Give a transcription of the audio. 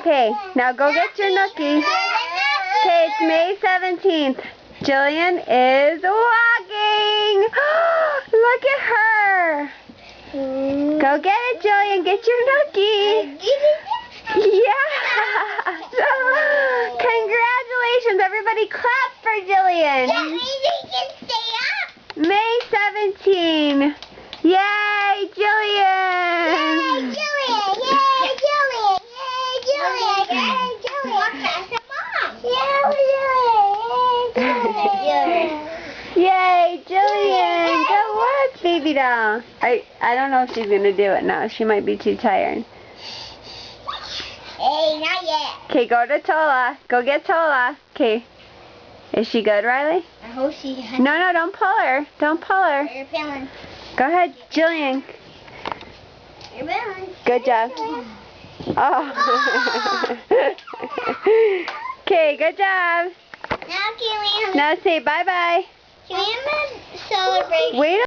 Okay, now go get your nookie. Okay, it's May 17th. Jillian is walking. Look at her. Go get it, Jillian. Get your nookie. Yeah. Congratulations. Everybody clap for Jillian. That means we can stay up. May 17. Yay, Jillian. Yay, Jillian. Yay, Jillian. Yay, Jillian. Yay, Jillian. Walk past the mom. Yay, Jillian. Yay, Jillian. Go watch, baby doll. I don't know if she's going to do it now. She might be too tired. Hey, not yet. Okay, go to Tola. Go get Tola. Okay. Is she good, Riley? I hope she has. No, don't pull her. Don't pull her. You're feeling. Go ahead, Jillian. You're feeling. Good job. Oh. Okay, good job. Now can we Now say bye-bye. celebrate? Wait.